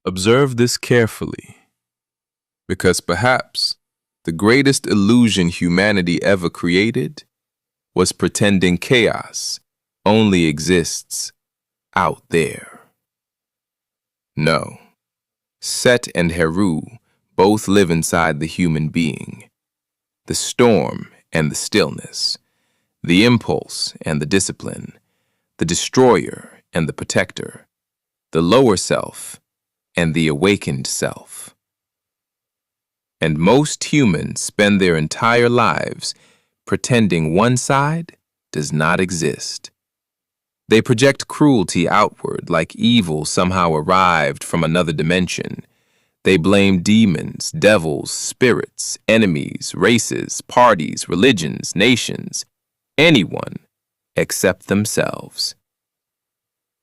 Observe this carefully, because perhaps the greatest illusion humanity ever created was pretending chaos only exists out there. No, Set and Heru both live inside the human being, the storm and the stillness, the impulse and the discipline, the destroyer and the protector, the lower self and the awakened self. And most humans spend their entire lives pretending one side does not exist. They project cruelty outward like evil somehow arrived from another dimension. They blame demons, devils, spirits, enemies, races, parties, religions, nations, anyone except themselves.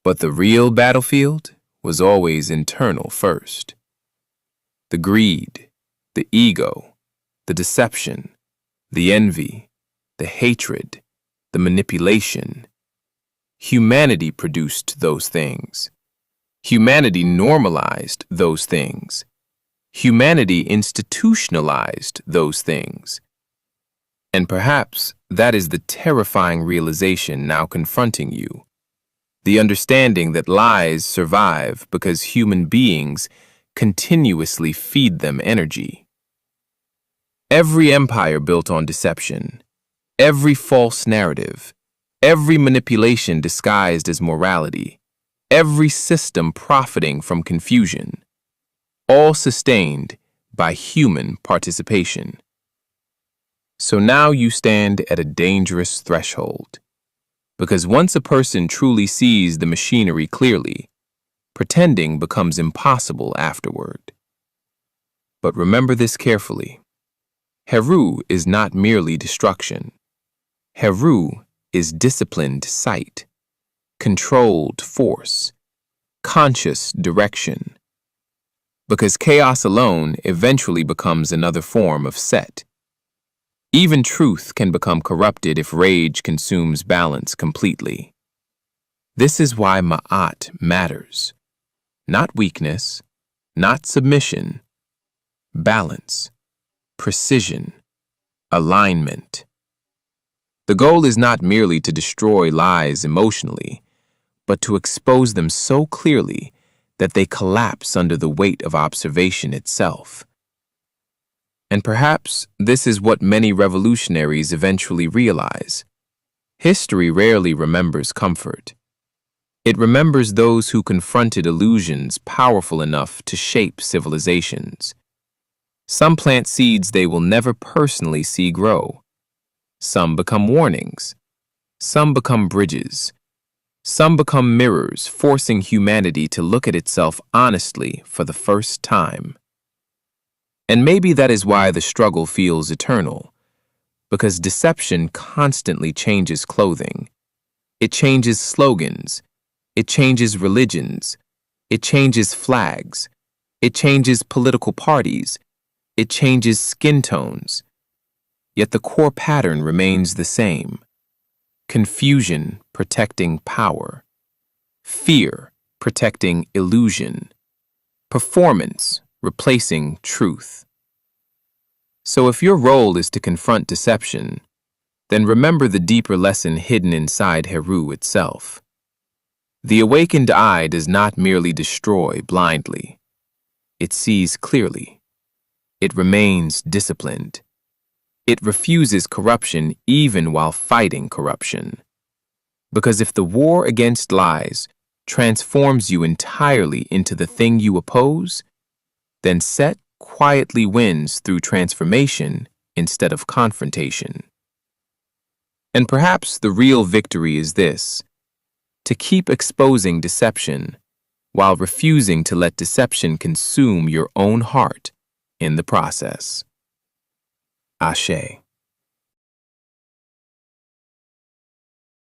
But the real battlefield was always internal first. The greed, the ego, the deception, the envy, the hatred, the manipulation. Humanity produced those things. Humanity normalized those things. Humanity institutionalized those things. And perhaps that is the terrifying realization now confronting you. The understanding that lies survive because human beings continuously feed them energy. Every empire built on deception, every false narrative, every manipulation disguised as morality, every system profiting from confusion, all sustained by human participation. So now you stand at a dangerous threshold. Because once a person truly sees the machinery clearly, pretending becomes impossible afterward. But remember this carefully. Heru is not merely destruction. Heru is disciplined sight, controlled force, conscious direction. Because chaos alone eventually becomes another form of Set. Even truth can become corrupted if rage consumes balance completely. This is why maat matters. Not weakness, not submission, balance, precision, alignment. The goal is not merely to destroy lies emotionally, but to expose them so clearly that they collapse under the weight of observation itself. And perhaps this is what many revolutionaries eventually realize. History rarely remembers comfort. It remembers those who confronted illusions powerful enough to shape civilizations. Some plant seeds they will never personally see grow. Some become warnings. Some become bridges. Some become mirrors, forcing humanity to look at itself honestly for the first time. And maybe that is why the struggle feels eternal, because deception constantly changes clothing. It changes slogans. It changes religions. It changes flags. It changes political parties. It changes skin tones. Yet the core pattern remains the same. Confusion protecting power. Fear protecting illusion. Performance replacing truth. So if your role is to confront deception, then remember the deeper lesson hidden inside Heru itself. The awakened eye does not merely destroy blindly. It sees clearly. It remains disciplined. It refuses corruption even while fighting corruption. Because if the war against lies transforms you entirely into the thing you oppose, then Set quietly wins through transformation instead of confrontation. And perhaps the real victory is this: to keep exposing deception while refusing to let deception consume your own heart in the process. Ashe.